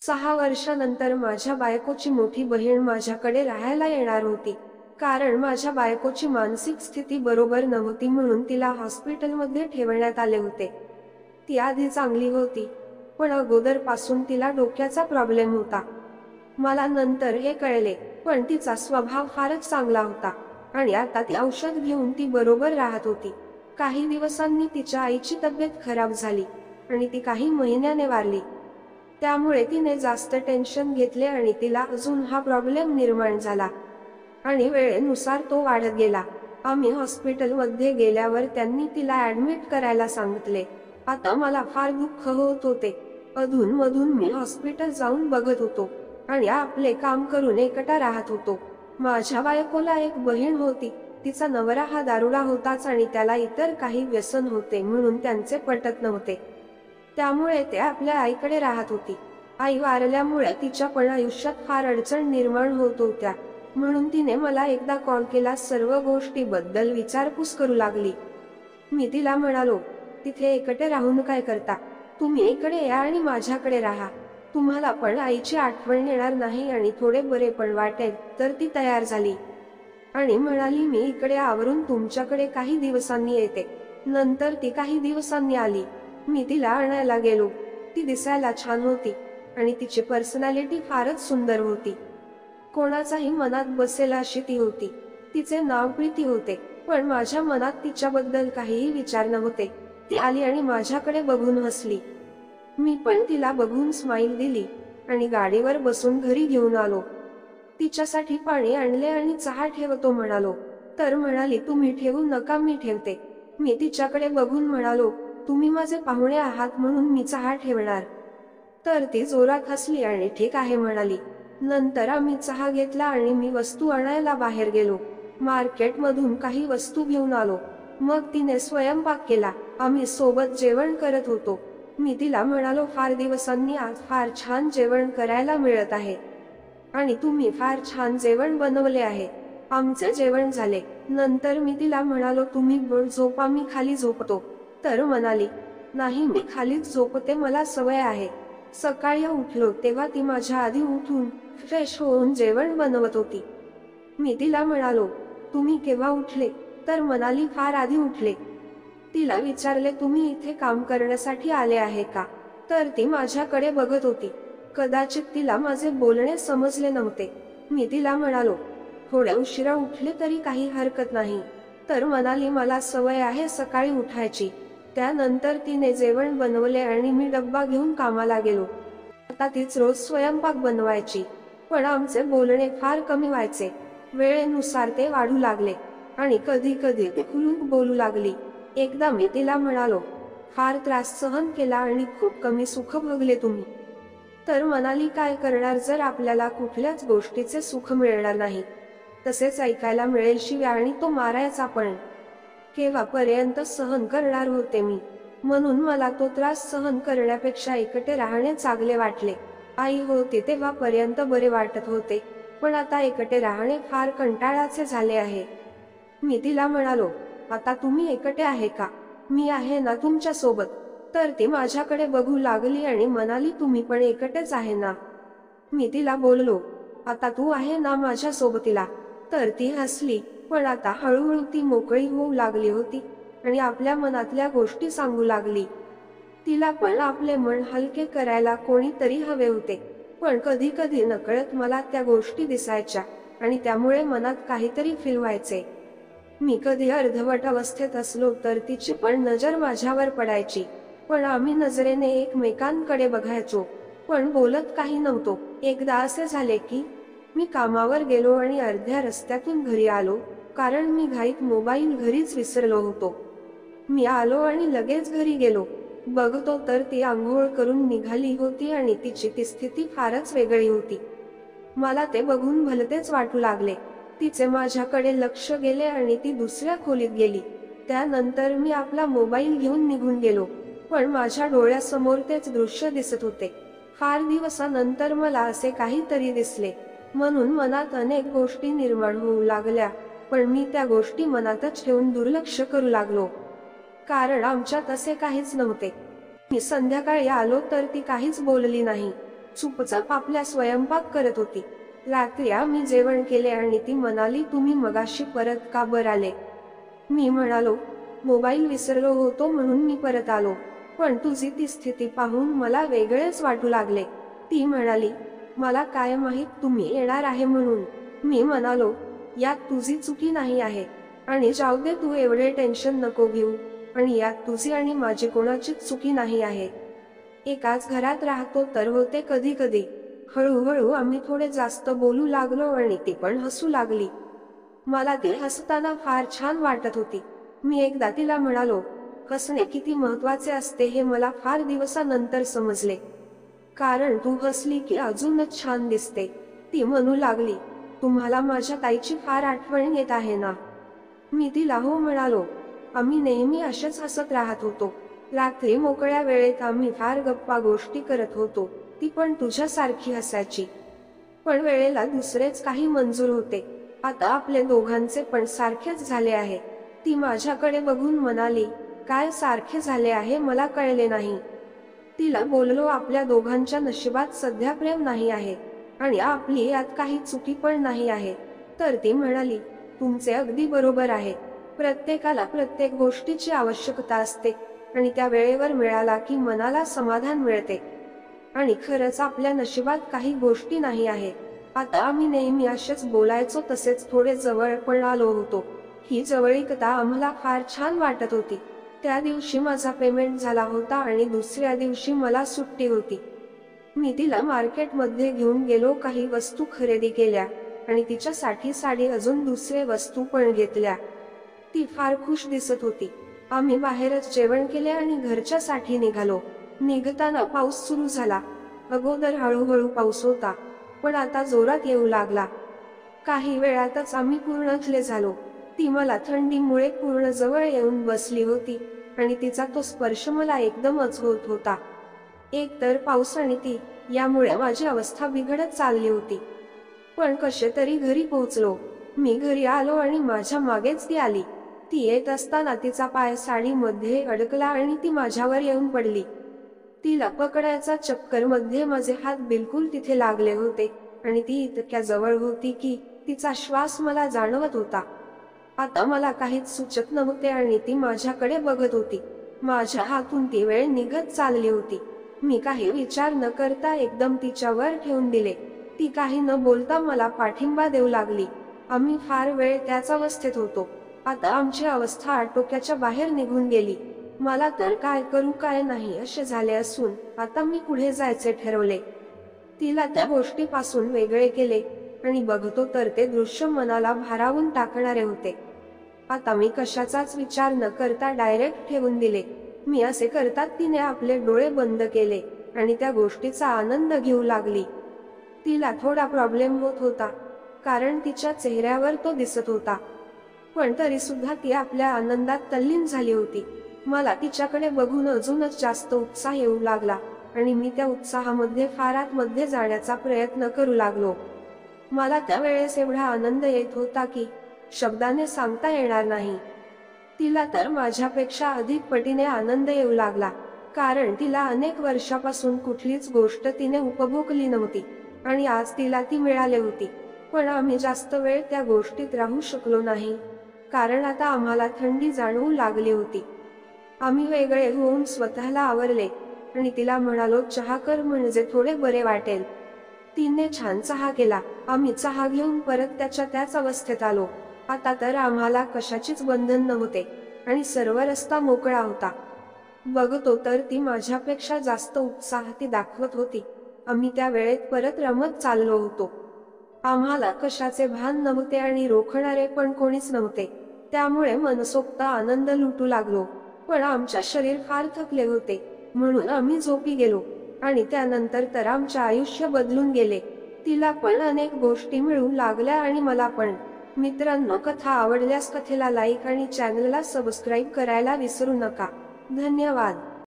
6 वर्षानंतर माझ्या बायकोची मोठी बहीण माझ्याकडे राहायला येणार होती. कारण माझ्या बायकोची मानसिक स्थिती बरोबर नव्हती म्हणून तिला हॉस्पिटलमध्ये ठेवण्यात आले होते. ती आधी चांगली होती, पण अगोदरपासून तिला डोक्याचा प्रॉब्लेम होता. मला नंतर हे कळले, पण तिचा स्वभाव फारच चांगला होता आणि आता ती औषध घेऊन ती बरोबर राहत होती. काही दिवसांनी तिच्या आईची तब्येत खराब झाली आणि ती काही महिन्याने वारली. त्यामुळे तिने जास्त टेन्शन घेतले आणि तिला अजून हा प्रॉब्लेम निर्माण झाला आणि वेळेनुसार तो वाढत गेला. आम्ही हॉस्पिटलमध्ये गेल्यावर त्यांनी तिला ऍडमिट करायला सांगितले. आता मला फार दुःख होत होते. अधूनमधून मी हॉस्पिटल जाऊन बघत होतो आणि आपले काम करून एकटा राहत होतो. माझ्या बायकोला एक बहीण होती. तिचा नवरा हा दारुडा होताच आणि त्याला इतर काही व्यसन होते म्हणून त्यांचे पटत नव्हते. त्यामुळे ते आपल्या आईकडे राहत होती. आई वारल्यामुळे तिच्या पण आयुष्यात फार अडचण निर्माण होत होत्या, म्हणून तिने मला एकदा कॉल केला. सर्व गोष्टीबद्दल विचारपूस करू लागली. मी तिला म्हणालो, तिथे एकटे राहून काय करता? तुम्ही इकडे या आणि माझ्याकडे राहा. तुम्हाला पण आईची आठवण येणार नाही आणि थोडे बरे पण वाटेल. तर ती तयार झाली आणि म्हणाली, मी इकडे आवरून तुमच्याकडे काही दिवसांनी येते. नंतर ती काही दिवसांनी आली. मी तिला आणायला गेलो. ती दिसायला छान होती आणि तिची पर्सनॅलिटी फारच सुंदर होती. कोणाचाही मनात बसेल अशी ती होती. तिचे नाव प्रीती होते, पण माझ्या मनात तिच्याबद्दल काहीही विचार नव्हते. ती आली आणि माझ्याकडे बघून हसली. मी पण तिला बघून स्माईल दिली आणि गाडीवर बसून घरी घेऊन आलो. तिच्यासाठी पाणी आणले आणि चहा ठेवतो म्हणालो, तर म्हणाली, तुम्ही ठेवू नका, मी ठेवते. मी तिच्याकडे बघून म्हणालो, तुम्ही माझे पाहुणे आहात म्हणून मी चहा ठेवणार. तर ती जोरात हसली आणि ठीक आहे म्हणाली. नंतर आम्ही चहा घेतला आणि मी वस्तू आणायला बाहेर गेलो. मार्केटमधून काही वस्तू घेऊन आलो. मग तिने स्वयंपाक केला. आम्ही सोबत जेवण करत होतो. मी तिला म्हणालो, फार दिवसांनी आज फार छान जेवण करायला मिळत आहे आणि तुम्ही फार छान जेवण बनवले आहे. आमचे जेवण झाले. नंतर मी तिला म्हणालो, तुम्ही झोपा, मी खाली झोपतो. तर म्हणाली, नाही, मी खालीच झोपते, मला सवय आहे. सकाळी उठलो तेव्हा ती माझ्या आधी उठून फ्रेश होऊन जेवण बनवत होती. मी तिला म्हणालो, तुम्ही केव्हा उठले? तर म्हणाली, फार आधी उठले. तिला विचारले, तुम्ही इथे काम करण्यासाठी आले आहे का? तर ती माझ्याकडे बघत होती. कदाचित तिला माझे बोलणे समजले नव्हते. मी तिला म्हणालो, थोड्या उशिरा उठले तरी काही हरकत नाही. तर म्हणाली, मला सवय आहे सकाळी उठायची. त्यानंतर तिने जेवण बनवले आणि मी डब्बा घेऊन कामाला गेलो. आता तीच रोज स्वयंपाक बनवायची, पण आमचे बोलणे फार कमी व्हायचे. वेळेनुसार ते वाढू लागले आणि कधी कधी ती खुलून बोलू लागली. एकदा मी तिला म्हणालो, फार त्रास सहन केला आणि खूप कमी सुख भोगले तुम्ही. तर म्हणाली, काय करणार जर आपल्याला कुठल्याच गोष्टीचे सुख मिळणार नाही? तसेच ऐकायला मिळेल शिव्या आणि तो मारायचा पण. केव्हापर्यंत सहन करणार होते मी? म्हणून मला तो त्रास सहन करण्यापेक्षा एकटे राहणे चांगले वाटले. आई होती तेव्हापर्यंत बरे वाटत होते, पण आता एकटे राहणे फार कंटाळाचे झाले आहे. मी तिला म्हणालो, आता तुम्ही एकटे आहे का? मी आहे ना तुमच्या सोबत. तर ती माझ्याकडे बघू लागली आणि म्हणाली, तुम्ही पण एकटेच आहे ना? मी तिला बोललो, आता तू आहे ना माझ्या सोबतीला? तर ती हसली. पण आता हळूहळू ती मोकळी होऊ लागली होती आणि आपल्या मनातल्या गोष्टी सांगू लागली. तिला पण आपले मन हलके करायला कोणीतरी हवे होते. पण कधी कधी नकळत मला त्या गोष्टी दिसायच्या आणि त्यामुळे मनात काहीतरी फील व्हायचे. मी कधी अर्धवट अवस्थेत असलो तर तिची पण नजर माझ्यावर पडायची, पण आम्ही नजरेने एकमेकांकडे बघायचो, पण बोलत काही नव्हतो. एकदा असे झाले की मी कामावर गेलो आणि अर्ध्या रस्त्यातून घरी आलो, कारण मी घाईत मोबाईल घरीच विसरलो होतो. मी आलो आणि लगेच घरी गेलो. बघतो तर ती आंघोळ करून निघाली होती आणि तिची ती स्थिती फारच वेगळी होती. मला ते बघून भलतेच वाटू लागले. तिचे माझ्याकडे लक्ष गेले आणि ती दुसऱ्या खोलीत गेली. त्यानंतर मी आपला मोबाईल घेऊन निघून गेलो, पण माझ्या डोळ्यासमोर तेच दृश्य दिसत होते. फार दिवसानंतर मला असे काहीतरी दिसले, म्हणून मनात अनेक गोष्टी निर्माण होऊ लागल्या, पण मी त्या गोष्टी मनातच ठेवून दुर्लक्ष करू लागलो, कारण आमच्यात असे काहीच नव्हते. मी संध्याकाळी आलो तर ती काहीच बोलली नाही. चुपचाप आपल्या स्वयंपाक करत होती. रात्री आम्ही जेवण केले आणि ती म्हणाली, तुम्ही मगाशी परत का बर आले? मी म्हणालो, मोबाईल विसरलो होतो म्हणून मी परत आलो. पण तुझी ती स्थिती पाहून मला वेगळेच वाटू लागले. ती म्हणाली, मला काय माहित तुम्ही येणार आहे म्हणून. मी म्हणालो, यात तुझी चुकी नाही आहे. आणि जाऊ दे, तू एवढे टेन्शन नको घेऊ. आणि यात तुझी आणि माझी कोणाचीच चुकी नाही आहे. एकाच घरात राहतो तर होते कधी कधी. हळूहळू आम्ही थोडे जास्त बोलू लागलो आणि ती पण हसू लागली. मला ती हसताना फार छान वाटत होती. मी एकदा तिला म्हणालो, हसणे किती महत्वाचे असते हे मला फार दिवसानंतर समजले. कारण तू हसली की अजूनच छान दिसते. ती म्हणू लागली, तुम्हाला माझ्या ताईची फार आठवण येत आहे ना? मी तिला हो म्हणालो. आम्ही नेहमी असेच हसत राहत होतो. रात्री मोकळ्या वेळेत आम्ही फार गप्पा गोष्टी करत होतो. ती पण तुझ्यासारखी हसायची. पण वेळेला दुसरेच काही मंजूर होते. आता आपले दोघांचे पण सारखेच झाले आहे. ती माझ्याकडे बघून म्हणाली, काय सारखे झाले आहे मला कळले नाही. तिला बोललो, आपल्या दोघांच्या नशिबात सध्या प्रेम नाही आहे आणि आपली यात काही चुकी पण नाही आहे. तर ती म्हणाली, तुमचे अगदी बरोबर आहे. प्रत्येकाला प्रत्येक गोष्टीची आवश्यकता असते आणि त्या वेळेवर मिळाला की मनाला समाधान मिळते. आणि खरंच आपल्या नशिबात काही गोष्टी नाही आहे. आता आम्ही नेहमी असेच बोलायचो, तसेच थोडे जवळ पण आलो होतो. ही जवळीकता आम्हाला फार छान वाटत होती. त्या दिवशी माझा पेमेंट झाला होता आणि दुसऱ्या दिवशी मला सुट्टी होती. मी तिला मार्केटमध्ये घेऊन गेलो, काही वस्तू खरेदी केल्या आणि तिच्यासाठी साडी, अजून दुसरे वस्तू पण घेतल्या. ती फार खुश दिसत होती. आम्ही बाहेरच जेवण केले आणि घरच्यासाठी निघालो. निघताना पाऊस सुरू झाला. अगोदर हळूहळू पाऊस होता, पण आता जोरात येऊ लागला. काही वेळातच आम्ही पूर्ण थले झालो. ती मला थंडीमुळे पूर्ण जवळ येऊन बसली होती आणि तिचा तो स्पर्श मला एकदमच होत होता. एक तर पाऊस आणि ती, यामुळे माझी अवस्था बिघडत चालली होती. पण कसे तरी घरी पोहोचलो. मी घरी आलो आणि माझ्या मागेच ती आली. ती येत असताना तिचा पाय साडीमध्ये अडकला आणि ती माझ्यावर येऊन पडली. तिला पकडायचा चक्कर मध्ये माझे हात बिलकुल तिथे लागले होते आणि ती इतक्या जवळ होती की तिचा श्वास मला जाणवत होता. आता मला काहीच सुचत नव्हते आणि ती माझ्याकडे बघत होती. माझ्या हातून ती वेळ निघत चालली होती. मी काही विचार न करता एकदम तिच्यावर ठेवून दिले. ती काही न बोलता मला पाठिंबा देऊ लागली. आम्ही फार वेळ त्याच अवस्थेत होतो. आता आमची अवस्था आटोक्याच्या बाहेर निघून गेली. मला तर काय करू काय नाही असे झाले असून आता मी पुढे जायचे ठरवले. तिला त्या गोष्टीपासून वेगळे केले आणि बघतो तर ते दृश्य मनाला भारावून टाकणारे होते. आता मी कशाचाच विचार न करता डायरेक्ट ठेवून दिले. मी असे करतात तिने आपले डोळे बंद केले आणि त्या गोष्टीचा आनंद घेऊ लागली. तिला थोडा प्रॉब्लेम होत होता, कारण तिच्या चेहऱ्यावर तो दिसत होता. पण तरी सुद्धा ती आपल्या आनंदात तल्लीन झाली होती. मला तिच्याकडे बघून अजूनच जास्त उत्साह येऊ लागला आणि मी त्या उत्साहामध्ये फार आतमध्ये जाण्याचा प्रयत्न करू लागलो. मला त्यावेळेस एवढा आनंद येत होता की शब्दाने सांगता येणार नाही. तिला तर माझ्यापेक्षा अधिक पटीने आनंद येऊ लागला, कारण तिला अनेक वर्षापासून कुठलीच गोष्ट तिने उपभोगली नव्हती आणि आज तिला ती मिळाली होती. पण आम्ही जास्त वेळ त्या गोष्टीत राहू शकलो नाही, कारण आता आम्हाला थंडी जाणवू लागली होती. आम्ही वेगळे होऊन स्वतःला आवरले आणि तिला म्हणालो, चहा कर म्हणजे थोडे बरे वाटेल. तिने छान चहा केला. आम्ही चहा घेऊन परत त्याच अवस्थेत आलो. आता तर आम्हाला कशाचीच बंधन नव्हते आणि सर्व रस्ता मोकळा होता. बघतो तर ती माझ्यापेक्षा जास्त उत्साह दाखवत होती. आम्ही त्या वेळेत परत रमत चाललो होतो. आम्हाला कशाचे भान नव्हते आणि रोखणारे पण कोणीच नव्हते. त्यामुळे मनसोक्त आनंद लुटू लागलो. पण आमच्या शरीर फार थकले होते म्हणून आम्ही झोपी गेलो आणि त्यानंतर तर आमचे आयुष्य बदलून गेले. तिला पण अनेक गोष्टी मिळू लागल्या आणि मला पण. मित्रांनो, कथा आवडल्यास कथेला लाईक आणि चॅनलला सबस्क्राईब करायला विसरू नका. धन्यवाद.